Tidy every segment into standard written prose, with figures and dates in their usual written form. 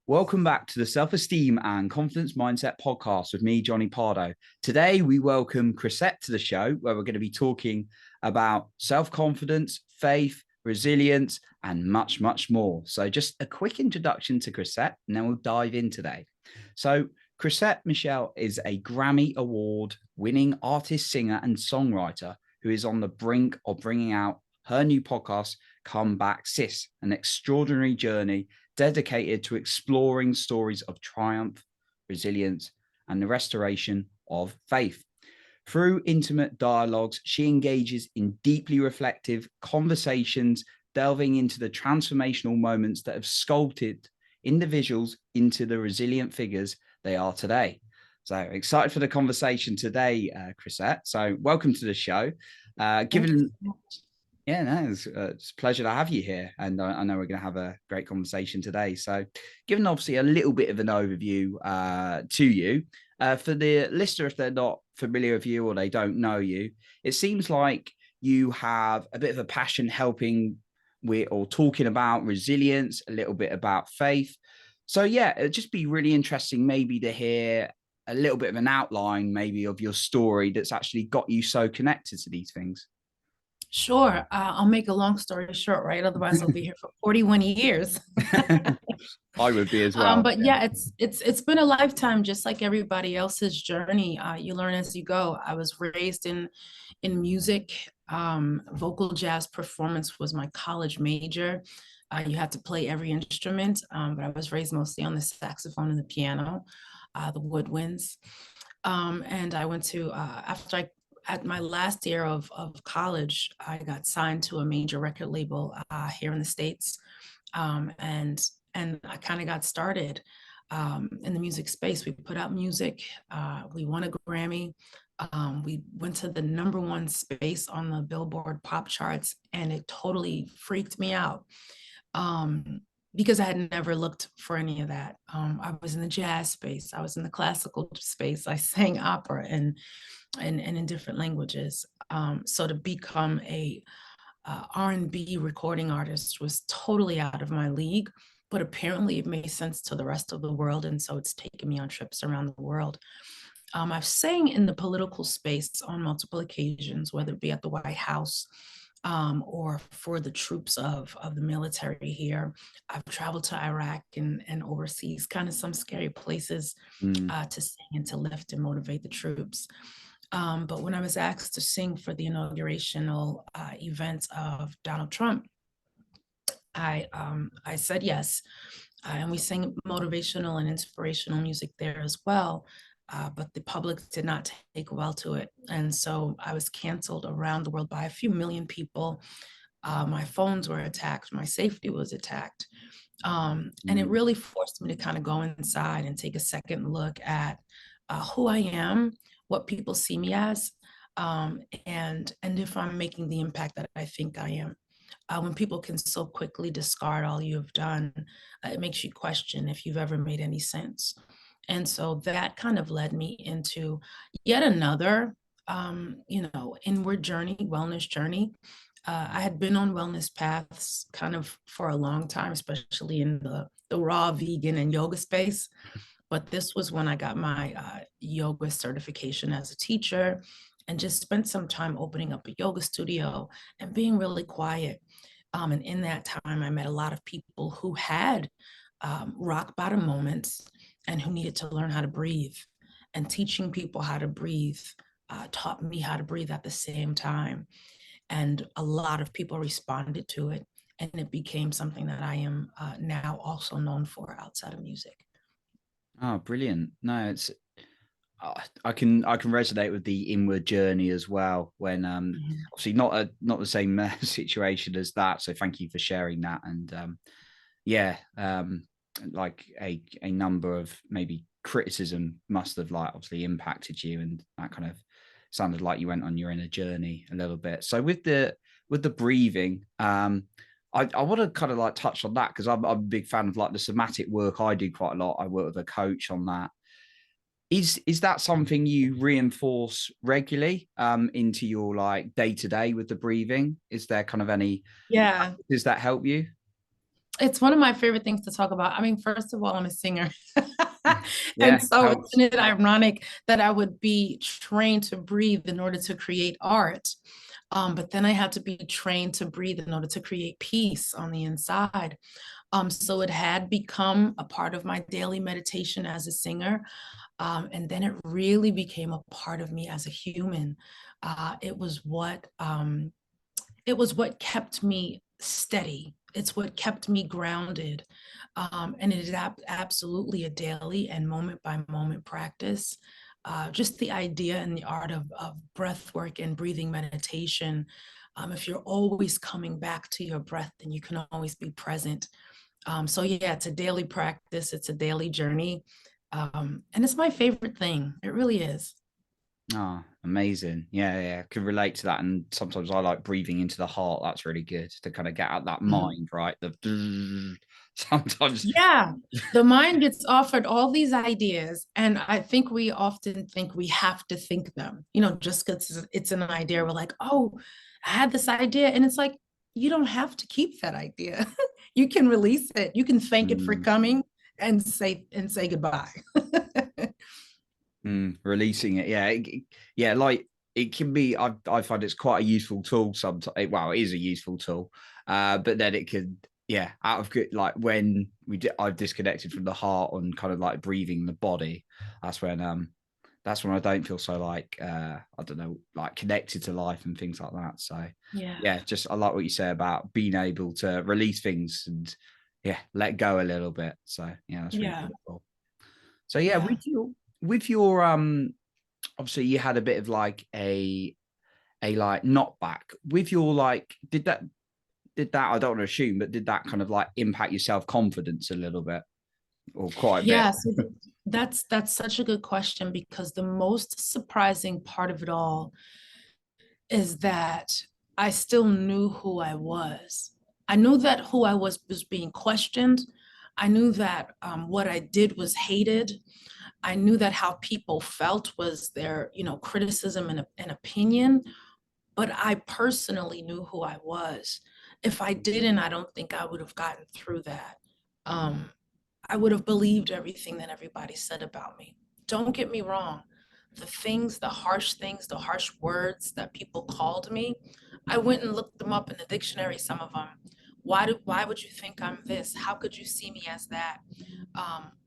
Welcome back to the Self-Esteem and Confidence Mindset podcast with me, Johnny Pardo. Today, we welcome Chrisette to the show, where we're going to be talking about self-confidence, faith, resilience, and much, much more. So just a quick introduction to Chrisette, and then we'll dive in today. So Chrisette Michele is a Grammy Award-winning artist, singer, and songwriter who is on the brink of bringing out her new podcast, Come Back Sis, an extraordinary journey dedicated to exploring stories of triumph, resilience, and the restoration of faith. Through intimate dialogues, she engages in deeply reflective conversations, delving into the transformational moments that have sculpted individuals into the resilient figures they are today. So excited for the conversation today, Chrisette. So welcome to the show. Given Yeah, no, it's a pleasure to have you here. And I know we're going to have a great conversation today. So, given obviously a little bit of an overview to you, for the listener, if they're not familiar with you or they don't know you, it seems like you have a bit of a passion helping with or talking about resilience, a little bit about faith. So, yeah, it'd just be really interesting maybe to hear a little bit of an outline maybe of your story that's actually got you so connected to these things. Sure. I'll make a long story short, right? Otherwise, I'll be here for 41 years. I would be as well. But yeah, it's been a lifetime, just like everybody else's journey. You learn as you go. I was raised in music. Vocal jazz performance was my college major. You had to play every instrument, but I was raised mostly on the saxophone and the piano, the woodwinds. And I went to after I at my last year of college, I got signed to a major record label here in the States. And I kind of got started in the music space. We put out music. We won a Grammy. We went to the #1 space on the Billboard pop charts, and it totally freaked me out because I had never looked for any of that. I was in the jazz space. I was in the classical space. I sang opera and in different languages. So to become a R&B recording artist was totally out of my league, but apparently it made sense to the rest of the world. And so it's taken me on trips around the world. I've sang in the political space on multiple occasions, whether it be at the White House or for the troops of the military here. I've traveled to Iraq and overseas, kind of some scary places to sing and to lift and motivate the troops. But when I was asked to sing for the inaugurational event of Donald Trump, I said yes. And we sang motivational and inspirational music there as well. But the public did not take well to it. And so I was canceled around the world by a few million people. My phones were attacked. My safety was attacked. And it really forced me to kind of go inside and take a second look at who I am, what people see me as, and if I'm making the impact that I think I am. When people can so quickly discard all you've done, it makes you question if you've ever made any sense. And so that kind of led me into yet another, inward journey, wellness journey. I had been on wellness paths kind of for a long time, especially in the raw vegan and yoga space. But this was when I got my yoga certification as a teacher and just spent some time opening up a yoga studio and being really quiet. And in that time, I met a lot of people who had rock bottom moments and who needed to learn how to breathe. And teaching people how to breathe taught me how to breathe at the same time. And a lot of people responded to it. And it became something that I am now also known for outside of music. Oh, brilliant. No, it's I can resonate with the inward journey as well when obviously not the same situation as that. So thank you for sharing that. And like a number of maybe criticism must have like obviously impacted you, and that kind of sounded like you went on your inner journey a little bit. So with the breathing, I want to kind of like touch on that because I'm a big fan of like the somatic work. I do quite a lot. I work with a coach on that. Is that something you reinforce regularly into your like day to day with the breathing? Is there kind of any, Yeah. does that help you? It's one of my favorite things to talk about. I mean, first of all, I'm a singer. And Yeah, so helps. isn't it ironic that I would be trained to breathe in order to create art? But then I had to be trained to breathe in order to create peace on the inside. So it had become a part of my daily meditation as a singer. And then it really became a part of me as a human. It was what kept me steady. It's what kept me grounded. And it is absolutely a daily and moment by moment practice. Just the idea and the art of breath work and breathing meditation. If you're always coming back to your breath, then you can always be present. So yeah, it's a daily practice. It's a daily journey. And it's my favorite thing. It really is. Oh, amazing. Yeah, yeah. I can relate to that. And sometimes I like breathing into the heart. That's really good to kind of get out that Mhm. mind, right? The sometimes. Yeah, the mind gets offered all these ideas, and I think we often think we have to think them, just because it's an idea. We're like, oh, I had this idea. And it's like, you don't have to keep that idea. You can release it. You can thank it for Mm, coming and say goodbye. releasing it. Yeah. Yeah. Like it can be, I find it's quite a useful tool sometimes. Well, it is a useful tool. But then it could, yeah, out of good, like when I've disconnected from the heart and kind of like breathing the body. That's when, that's when I don't feel so like I don't know, like connected to life and things like that. So Yeah. yeah, just I like what you say about being able to release things and yeah, let go a little bit. So yeah, that's really Yeah. beautiful. So yeah, Yeah. with your obviously you had a bit of like a like knockback with your like did that I don't want to assume, but did that kind of like impact your self-confidence a little bit or quite a bit? Yeah. So that's such a good question, because the most surprising part of it all is that I still knew who I was. I knew that who I was being questioned. I knew that what I did was hated. I knew that how people felt was their, criticism and opinion. But I personally knew who I was. If I didn't, I don't think I would have gotten through that. Um, I would have believed everything that everybody said about me. Don't get me wrong. The harsh things, the harsh words that people called me, I went and looked them up in the dictionary, some of them. Why would you think I'm this? How could you see me as that?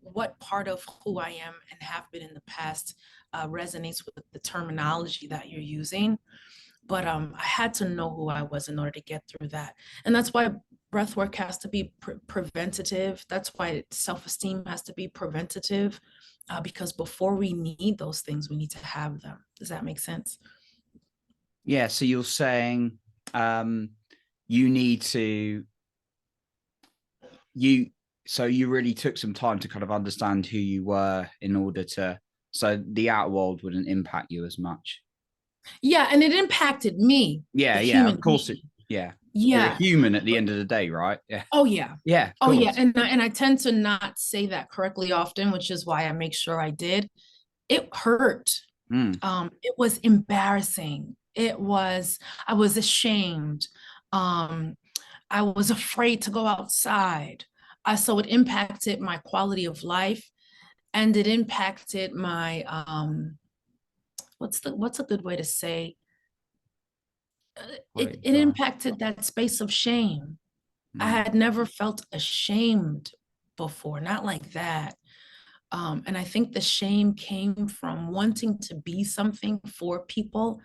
What part of who I am and have been in the past resonates with the terminology that you're using? But I had to know who I was in order to get through that. And that's why breath work has to be preventative. That's why self-esteem has to be preventative, because before we need those things, we need to have them. Does that make sense? Yeah, so you're saying um you need to you so you really took some time to kind of understand who you were in order to so the outer world wouldn't impact you as much. Yeah, and it impacted me, the Yeah, yeah, human of course it being. yeah. You're a Yeah. human at the end of the day, right? Yeah. Oh yeah. Yeah, of Oh yeah. course. And I tend to not say that correctly often, which is why I make sure I did. It hurt. Mm, It was embarrassing. I was ashamed. Um, I was afraid to go outside. So it impacted my quality of life, and it impacted my what's a good way to say, quality it of life. impacted that space of shame. I Mm, had never felt ashamed before, not like that. And I think the shame came from wanting to be something for people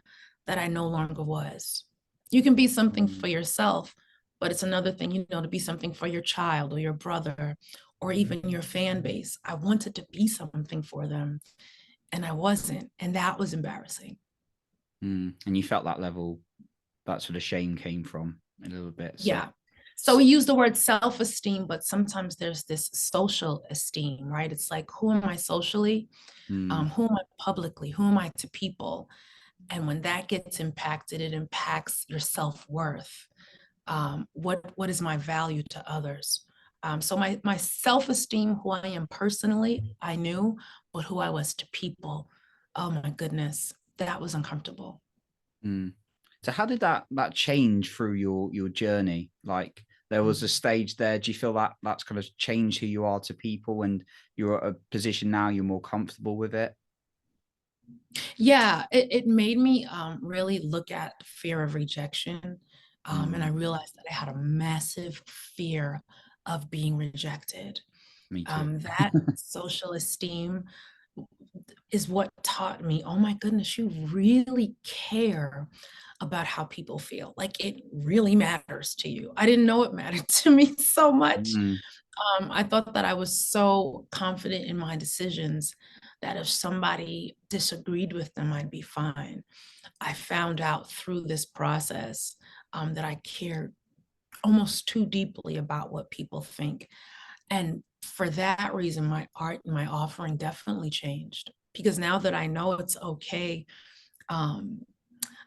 that I no longer was. You can be something mm, for yourself, but it's another thing, to be something for your child or your brother or even your fan base. I wanted to be something for them and I wasn't. And that was embarrassing. And you felt that level, that's where the shame came from a little bit. So Yeah. So we use the word self-esteem, but sometimes there's this social esteem, right? It's like, who am I socially? mm, Who am I publicly? Who am I to people? And when that gets impacted, it impacts your self-worth. What is my value to others? So my self-esteem, who I am personally, I knew, but who I was to people, oh my goodness, that was uncomfortable. mm. So how did that change through your journey? Like there was a stage there. Do you feel that that's kind of changed who you are to people, and you're at a position now you're more comfortable with it? Yeah, it made me really look at fear of rejection. And I Mm, realized that I had a massive fear of being rejected. me too. That social esteem is what taught me, oh my goodness, you really care about how people feel. Like it really matters to you. I didn't know it mattered to me so much. Mm, I thought that I was so confident in my decisions that if somebody disagreed with them, I'd be fine. I found out through this process that I cared almost too deeply about what people think. And for that reason, my art and my offering definitely changed because now that I know it's okay um,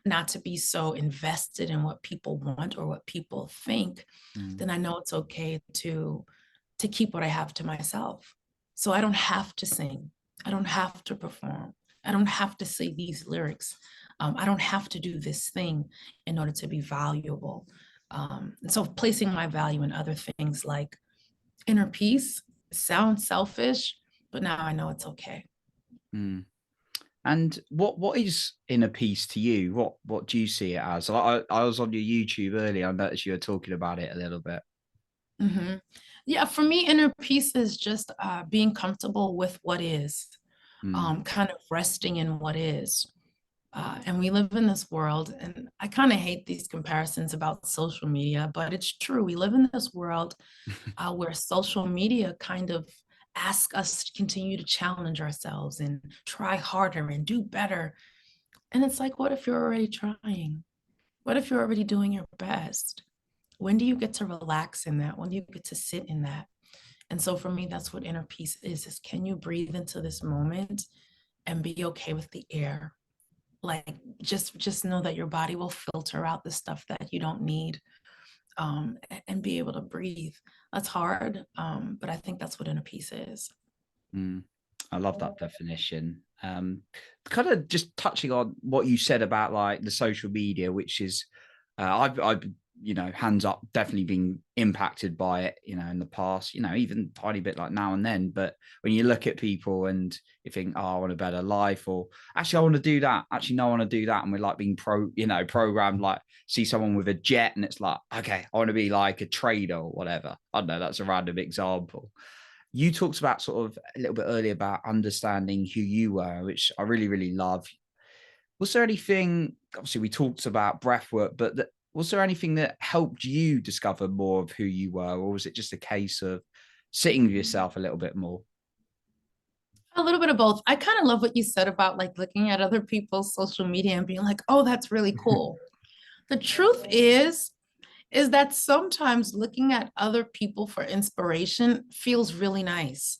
not to be so invested in what people want or what people think, mm, then I know it's okay to keep what I have to myself. So I don't have to sing. I don't have to perform. I don't have to say these lyrics. I don't have to do this thing in order to be valuable. And so placing my value in other things like inner peace sounds selfish, but now I know it's okay. mm. And what is inner peace to you? What do you see it as? I was on your YouTube earlier. I noticed you were talking about it a little bit. hmm Yeah, for me, inner peace is just being comfortable with what is, Mm, kind of resting in what is. And we live in this world, and I kind of hate these comparisons about social media, but it's true. We live in this world where social media kind of ask us to continue to challenge ourselves and try harder and do better. And it's like, what if you're already trying? What if you're already doing your best? When do you get to relax in that? When do you get to sit in that? And so for me, that's what inner peace is can you breathe into this moment and be okay with the air? Like just know that your body will filter out the stuff that you don't need and be able to breathe. That's hard, but I think that's what inner peace is. mm. I love that definition. Kind of just touching on what you said about like the social media, which is, I've, hands up, definitely been impacted by it, in the past, even tiny bit like now and then. But when you look at people and you think, oh, I want a better life, or actually, I want to do that. Actually, no, I want to do that. And we're like being programmed, like see someone with a jet and it's like, okay, I want to be like a trader or whatever. I don't know. That's a random example. You talked about sort of a little bit earlier about understanding who you were, which I really, really love. Was there anything, obviously, we talked about breath work, but was there anything that helped you discover more of who you were? Or was it just a case of sitting with yourself a little bit more? A little bit of both. I kind of love what you said about like looking at other people's social media and being like, oh, that's really cool. The truth is that sometimes looking at other people for inspiration feels really nice.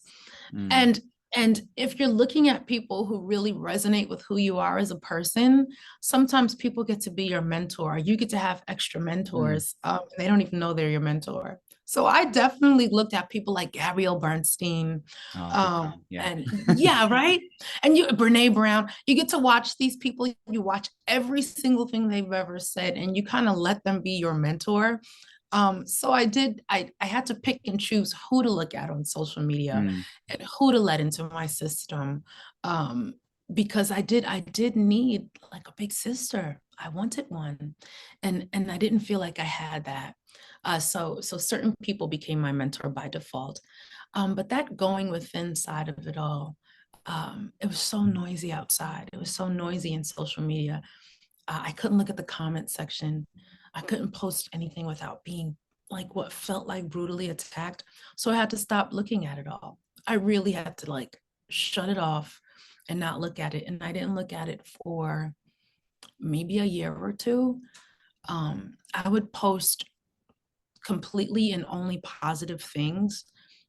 Mm, And and if you're looking at people who really resonate with who you are as a person, sometimes people get to be your mentor. You get to have extra mm. mentors. They don't even know they're your mentor. So I definitely looked at people like Gabrielle Bernstein. Oh, big fan. Yeah. And yeah, right. And you, Brene Brown, you get to watch these people, you watch every single thing they've ever said, and you kind of let them be your mentor. So I had to pick and choose who to look at on social media Mm, and who to let into my system. Um, because I did need like a big sister. I wanted one. And I didn't feel like I had that. So certain people became my mentor by default. But that going within side of it all, it was so noisy outside. It was so noisy in social media. I couldn't look at the comment section. I couldn't post anything without being like what felt like brutally attacked. So I had to stop looking at it all. I really had to like shut it off and not look at it. And I didn't look at it for maybe a year or two. I would post completely and only positive things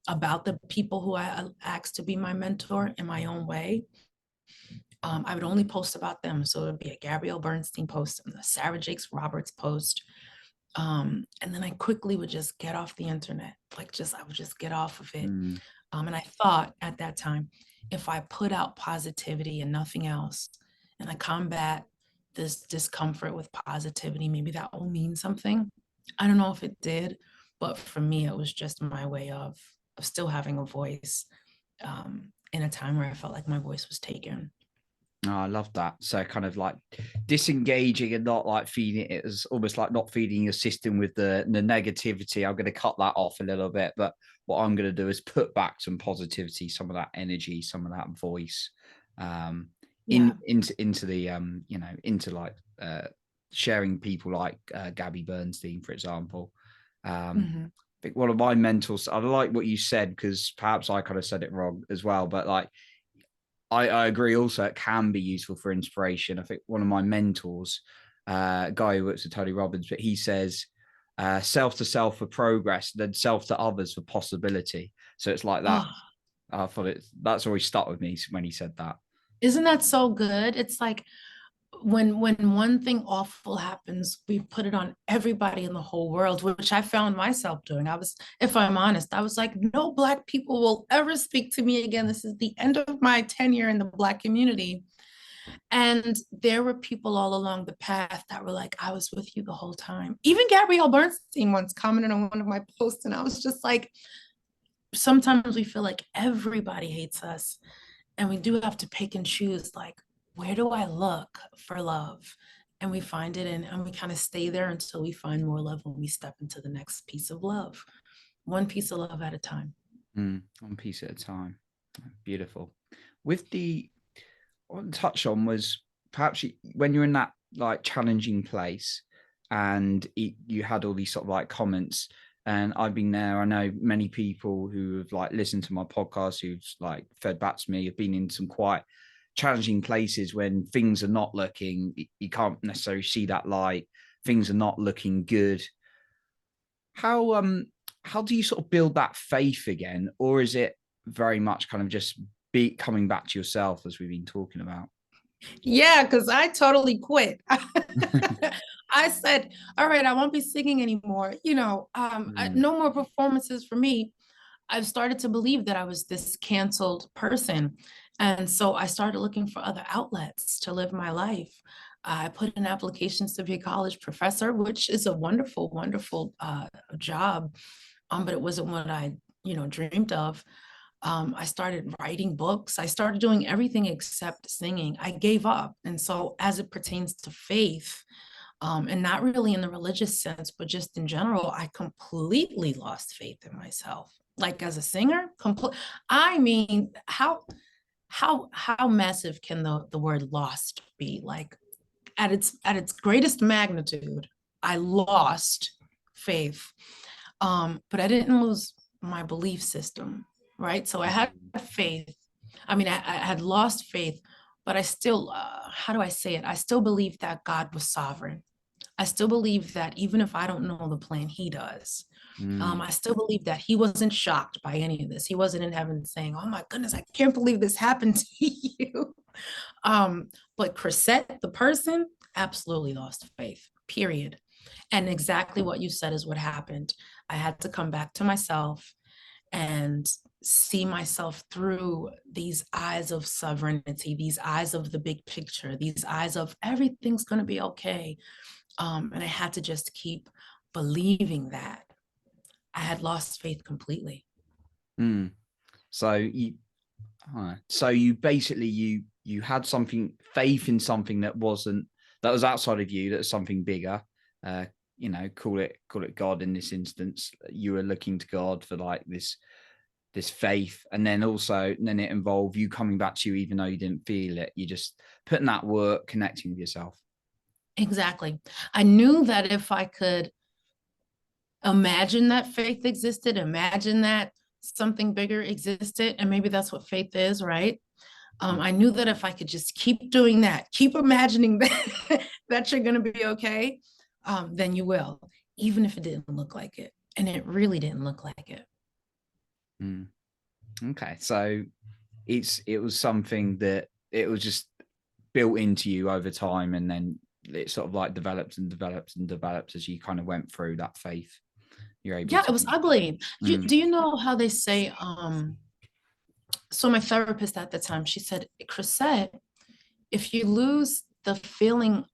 about the people who I asked to be my mentor in my own way. I would only post about them. So it would be a Gabrielle Bernstein post and a Sarah Jakes Roberts post. And then I quickly would just get off the internet. I would just get off of it. mm, And I thought at that time, if I put out positivity and nothing else, and I combat this discomfort with positivity, maybe that will mean something. I don't know if it did, But for me, it was just my way of still having a voice in a time where I felt like my voice was taken. Oh, I love that. So kind of like disengaging and not like feeding it as almost like not feeding your system with the negativity. I'm going to cut that off a little bit, but what I'm going to do is put back some positivity, some of that energy, some of that voice, um, Yeah. into the into like sharing people like Gabby Bernstein, for example. Mm-hmm. I think one of my mentors, I like what you said because perhaps I kind of said it wrong as well, but like I agree also it can be useful for inspiration. I think one of my mentors, guy who works with Tony Robbins, but he says self to self for progress, then self to others for possibility. So it's like that. Oh, I thought that's always stuck with me when he said that. isn't that so good? It's like when one thing awful happens, we put it on everybody in the whole world, which I found myself doing. I was, if I'm honest, I was like, no Black people will ever speak to me again. This is the end of my tenure in the Black community. And there were people all along the path that were like, I was with you the whole time. Even Gabrielle Bernstein once commented on one of my posts, and I was just like, sometimes we feel like everybody hates us, and we do have to pick and choose, like, where do I look for love? And we find it, and we kind of stay there until we find more love when we step into the next piece of love, one piece of love at a time. One piece at a time. Beautiful. With the what I touch on was perhaps when you're in that like challenging place and you had all these sort of like comments, and I've been there. I know many people who have like listened to my podcast who've like fed back to me have been in some quite challenging places when things are not looking, you can't necessarily see that light, things are not looking good. How do you sort of build that faith again, or is it very much kind of just be coming back to yourself as we've been talking about? Yeah, because I totally quit. I said, all right, I won't be singing anymore. Mm, No more performances for me. I've started to believe that I was this canceled person. And so I started looking for other outlets to live my life. I put in applications to be a college professor, which is a wonderful, wonderful job. But it wasn't what I, dreamed of. I started writing books. I started doing everything except singing. I gave up. And so, as it pertains to faith, and not really in the religious sense, but just in general, I completely lost faith in myself. Like as a singer, I mean, how massive can the word lost be? Like at its greatest magnitude, I lost faith. But I didn't lose my belief system, right? So I had mm, faith. I mean, I had lost faith, but I still, how do I say it? I still believe that God was sovereign. I still believe that even if I don't know the plan, He does. mm, I still believe that He wasn't shocked by any of this. He wasn't in heaven saying, "Oh my goodness, I can't believe this happened to you." But Chrisette, the person, absolutely lost faith. Period. And exactly what you said is what happened. I had to come back to myself and see myself through these eyes of sovereignty, these eyes of the big picture, these eyes of everything's going to be okay. And I had to just keep believing that. I had lost faith completely. mm. So you basically you had something faith in something that wasn't that was outside of you, that was something bigger. Uh, call it God in this instance. You were looking to God for like this faith, and then it involved you coming back to you even though you didn't feel it. You just putting that work, connecting with yourself. Exactly. I knew that if I could imagine that faith existed, imagine that something bigger existed, and maybe that's what faith is, right? Mm, I knew that if I could just keep doing that, keep imagining that that you're going to be okay, then you will, even if it didn't look like it. And it really didn't look like it. mm. Okay, so it was something that it was just built into you over time, and then it sort of like developed and developed and developed as you kind of went through that faith. You're able Yeah, to. it was ugly. Mm, Do you know how they say, so my therapist at the time, she said, Chrisette, if you lose the feeling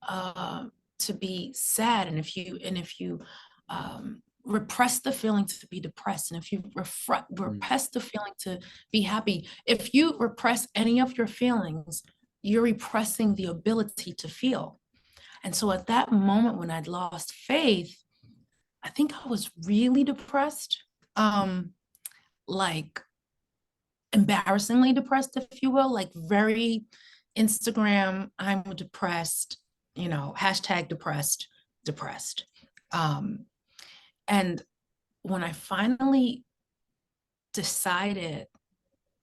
to be sad, and if you repress the feeling to be depressed. And if you Mm. repress the feeling to be happy, if you repress any of your feelings, you're repressing the ability to feel. And so at that moment when I'd lost faith, I think I was really depressed, like embarrassingly depressed, if you will, like very Instagram, I'm depressed, hashtag depressed, depressed. Um, and when I finally decided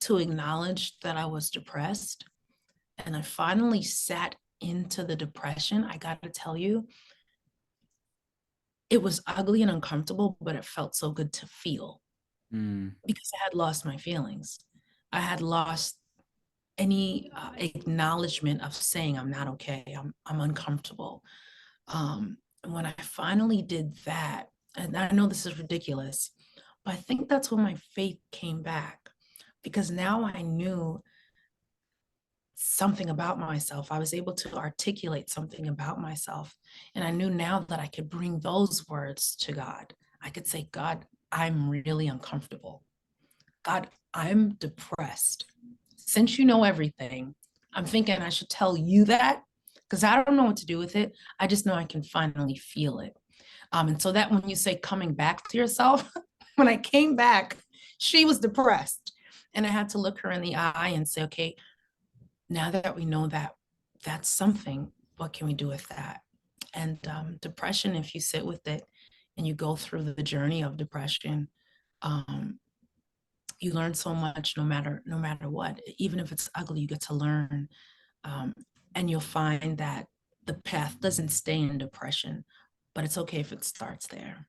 to acknowledge that I was depressed, and I finally sat into the depression, I got to tell you, it was ugly and uncomfortable, but it felt so good to feel Mm. because I had lost my feelings. I had lost any acknowledgement of saying I'm not okay, I'm uncomfortable. And when I finally did that, and I know this is ridiculous, but I think that's when my faith came back because now I knew something about myself. I was able to articulate something about myself. And I knew now that I could bring those words to God. I could say, God, I'm really uncomfortable. God, I'm depressed. Since you know everything, I'm thinking I should tell you that because I don't know what to do with it. I just know I can finally feel it. And so that when you say coming back to yourself, when I came back, she was depressed. And I had to look her in the eye and say, okay, now that we know that that's something, what can we do with that? And depression, if you sit with it and you go through the journey of depression, um, you learn so much no matter what. Even if it's ugly, you get to learn. Um, and you'll find that the path doesn't stay in depression, but it's okay if it starts there.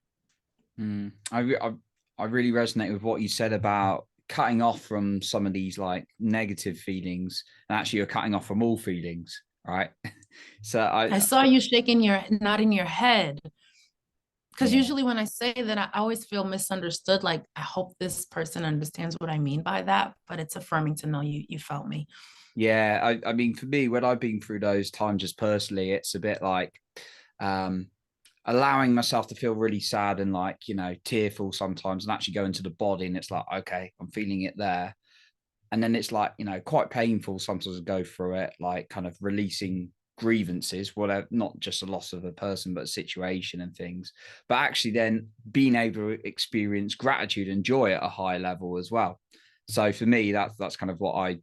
Mm. I really resonate with what you said about cutting off from some of these like negative feelings, and actually you're cutting off from all feelings, right? So I saw you shaking your nodding your head because yeah, usually when I say that, I always feel misunderstood. Like I hope this person understands what I mean by that, but it's affirming to know you felt me. yeah. I mean, for me, when I've been through those times, just personally, it's a bit like um, allowing myself to feel really sad and like tearful sometimes, and actually go into the body, and it's like, okay, I'm feeling it there. And then it's like quite painful sometimes to go through it, like kind of releasing grievances, whatever, not just a loss of a person but a situation and things, but actually then being able to experience gratitude and joy at a high level as well. So for me, that's kind of what I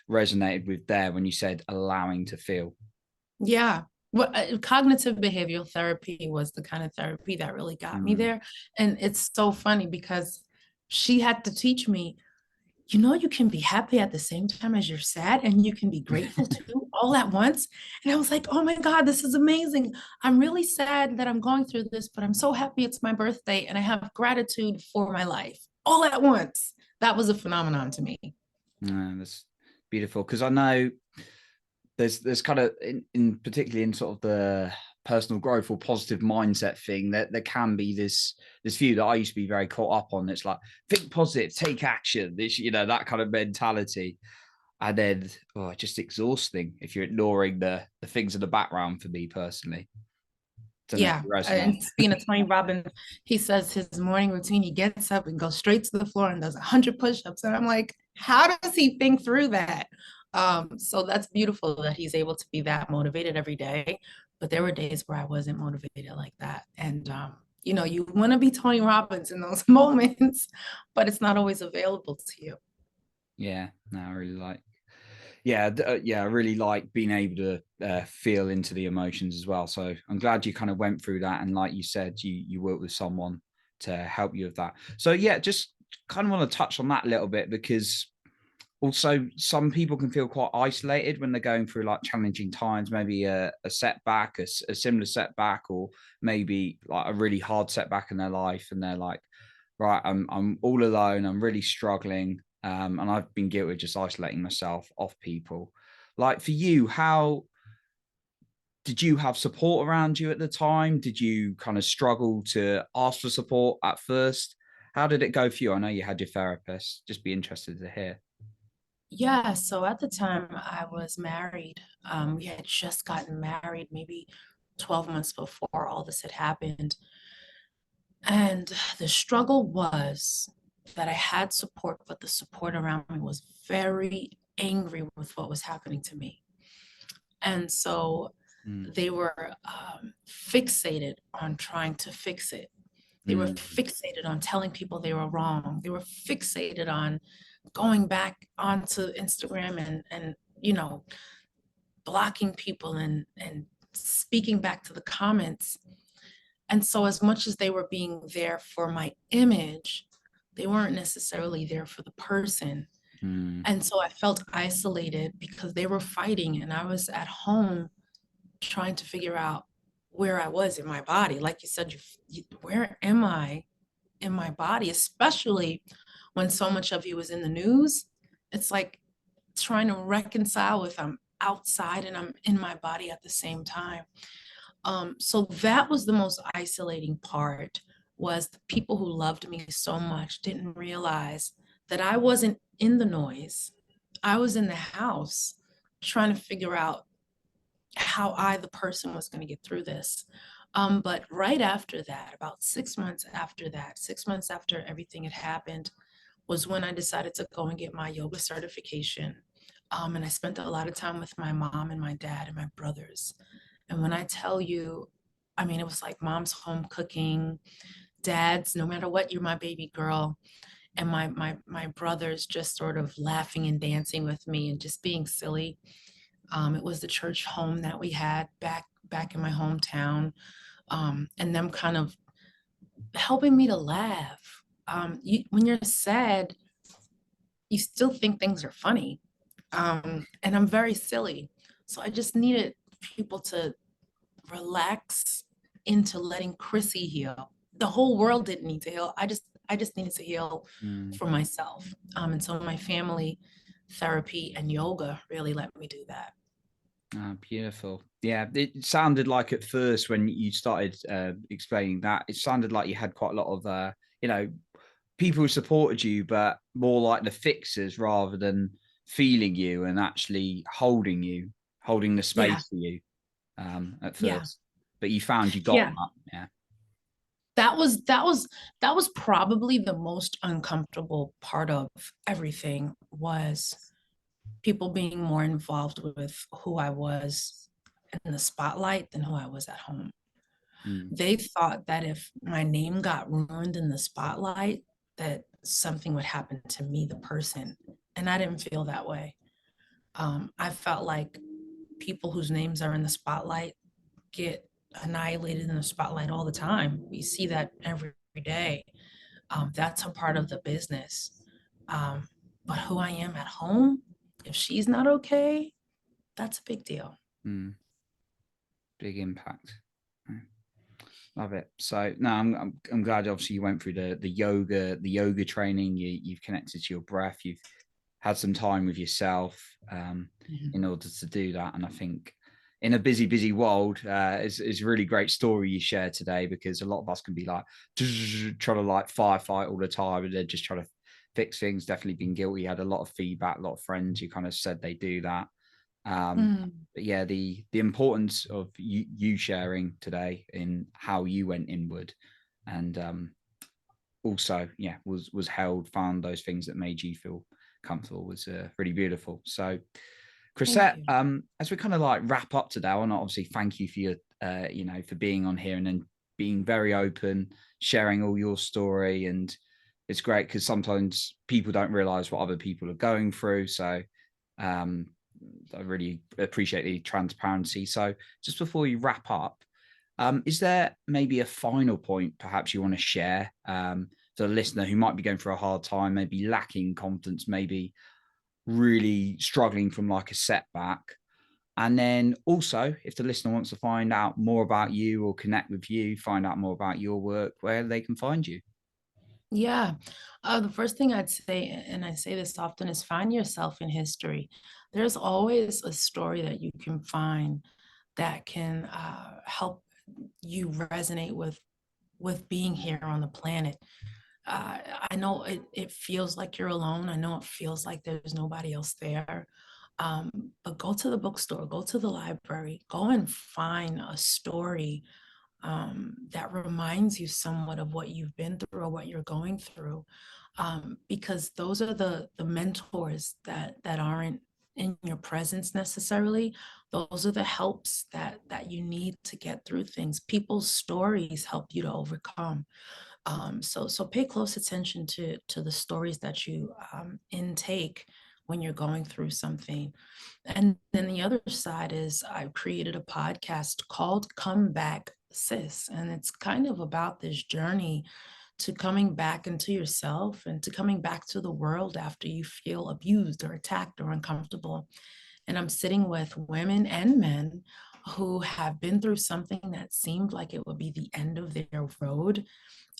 resonated with there when you said allowing to feel. Yeah. Well, cognitive behavioral therapy was the kind of therapy that really got me Mm. there. And it's so funny because she had to teach me, you can be happy at the same time as you're sad, and you can be grateful too, all at once. And I was like, oh my God, this is amazing. I'm really sad that I'm going through this, but I'm so happy it's my birthday and I have gratitude for my life all at once. That was a phenomenon to me. That's beautiful, because I know there's kind of in particularly in sort of the personal growth or positive mindset thing, that there can be this view that I used to be very caught up on. It's like, think positive, take action, this that kind of mentality. And then just exhausting if you're ignoring the things in the background, for me personally. Don't know if Yeah. you And resonate. speaking of Tony Robbins, he says his morning routine, he gets up and goes straight to the floor and does 100 push-ups. And I'm like, how does he think through that? So that's beautiful that he's able to be that motivated every day. But there were days where I wasn't motivated like that. And, you want to be Tony Robbins in those moments, but it's not always available to you. Yeah, no, I really like. Yeah, yeah, I really like being able to feel into the emotions as well. So I'm glad you kind of went through that, and like you said, you work with someone to help you with that. So yeah, just kind of want to touch on that a little bit, because also some people can feel quite isolated when they're going through like challenging times, maybe a setback, a similar setback, or maybe like a really hard setback in their life, and they're like, right, I'm all alone, I'm really struggling, and I've been guilty of just isolating myself off people. Like for you, how did you have support around you at the time? Did you kind of struggle to ask for support at first? How did it go for you? I know you had your therapist. Just be interested to hear. Yeah, so at the time I was married. We had just gotten married maybe 12 months before all this had happened. And the struggle was that I had support, but the support around me was very angry with what was happening to me. And so Mm, they were fixated on trying to fix it. They were mm, fixated on telling people they were wrong. They were fixated on going back onto Instagram and blocking people and speaking back to the comments. And so as much as they were being there for my image, they weren't necessarily there for the person. mm, And so I felt isolated because they were fighting and I was at home trying to figure out where I was in my body. Like you said, where am I in my body, especially when so much of you was in the news? It's like trying to reconcile with I'm outside and I'm in my body at the same time. So that was the most isolating part, was the people who loved me so much didn't realize that I wasn't in the noise. I was in the house trying to figure out how I, the person, was going to get through this. But right after that, about 6 months after that, 6 months after everything had happened, was when I decided to go and get my yoga certification. And I spent a lot of time with my mom and my dad and my brothers. And when I tell you, I mean, it was like mom's home cooking, dad's, no matter what, you're my baby girl. And my brothers just sort of laughing and dancing with me and just being silly. It was the church home that we had back in my hometown, and them kind of helping me to laugh. When you're sad, you still think things are funny, and I'm very silly, so I just needed people to relax into letting Chrissy heal. The whole world didn't need to heal. I just needed to heal mm. for myself, and so my family therapy and yoga really let me do that. Ah, beautiful. Yeah, it sounded like at first when you started explaining that, it sounded like you had quite a lot of, you know, people who supported you, but more like the fixers rather than feeling you and actually holding you, holding the Yeah, space for you at yeah, first. But you found you got yeah. that. Yeah. That was probably the most uncomfortable part of everything, was people being more involved with who I was in the spotlight than who I was at home. Mm, They thought that if my name got ruined in the spotlight, that something would happen to me, the person. And I didn't feel that way. I felt like people whose names are in the spotlight get annihilated in the spotlight all the time. We see that every day. That's a part of the business. Um, but who I am at home, if she's not okay, that's a big deal. mm, big impact. Mm, love it. So no, I'm glad. Obviously, you went through the yoga training. You've connected to your breath. You've had some time with yourself Mhm. in order to do that. And I think in a busy world, is a really great story you shared today, because a lot of us can be like trying to like firefight all the time and they're just trying to fix things. Definitely been guilty. Had a lot of feedback, a lot of friends who kind of said they do that. Mm. But yeah, the importance of you sharing today in how you went inward, and also was held, found those things that made you feel comfortable, was really beautiful. So Thank Chrisette, you. as we kind of like wrap up today, I want to obviously thank you for your for being on here and then being very open, sharing all your story. And it's great because sometimes people don't realize what other people are going through. So um I really appreciate the transparency. So just before we wrap up, is there maybe a final point perhaps you want to share to the listener who might be going through a hard time, maybe lacking confidence, maybe really struggling from like a setback? And then also, if the listener wants to find out more about you or connect with you, find out more about your work, where they can find you. Yeah. The first thing I'd say, and I say this often, is find yourself in history. There's always a story that you can find that can help you resonate with being here on the planet. Uh, I know it feels like you're alone. I know it feels like there's nobody else there. But go to the bookstore, go to the library, go and find a story that reminds you somewhat of what you've been through or what you're going through, because those are the mentors that aren't in your presence necessarily. Those are the helps that you need to get through things. People's stories help you to overcome. So pay close attention to the stories that you intake when you're going through something. And then the other side is I've created a podcast called Come Back Sis, and it's kind of about this journey to coming back into yourself and to coming back to the world after you feel abused or attacked or uncomfortable. And I'm sitting with women and men who have been through something that seemed like it would be the end of their road,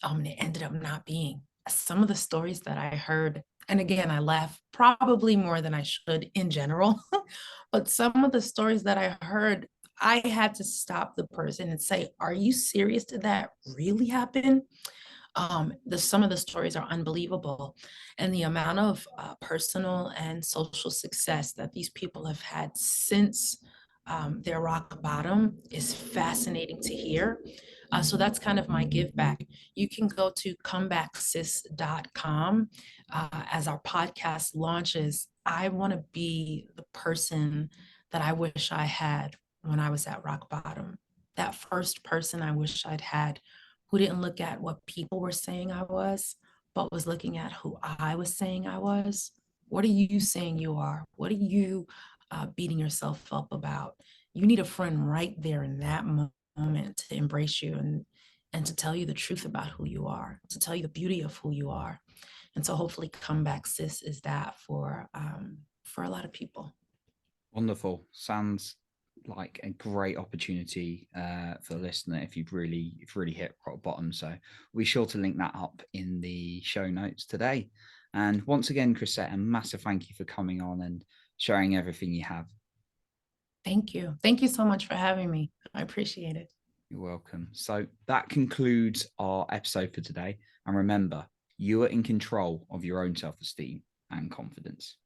and it ended up not being. Some of the stories that I heard, and again, I laugh probably more than I should in general, but some of the stories that I heard, I had to stop the person and say, "Are you serious? Did that really happen?" Some of the stories are unbelievable, and the amount of personal and social success that these people have had since their rock bottom is fascinating to hear. So that's kind of my give back. You can go to comebacksis.com as our podcast launches. I want to be the person that I wish I had when I was at rock bottom. That first person I wish I'd had, who didn't look at what people were saying I was, but was looking at who I was saying I was. What are you saying you are? What are you beating yourself up about? You need a friend right there in that moment to embrace you and to tell you the truth about who you are, to tell you the beauty of who you are. And so hopefully Comeback Sis is that for a lot of people. Wonderful. Sounds like a great opportunity for the listener if you've really hit rock bottom. So we'll be sure to link that up in the show notes today. And once again, Chrisette, a massive thank you for coming on and sharing everything you have. Thank you. Thank you so much for having me. I appreciate it. You're welcome. So that concludes our episode for today. And remember, you are in control of your own self-esteem and confidence.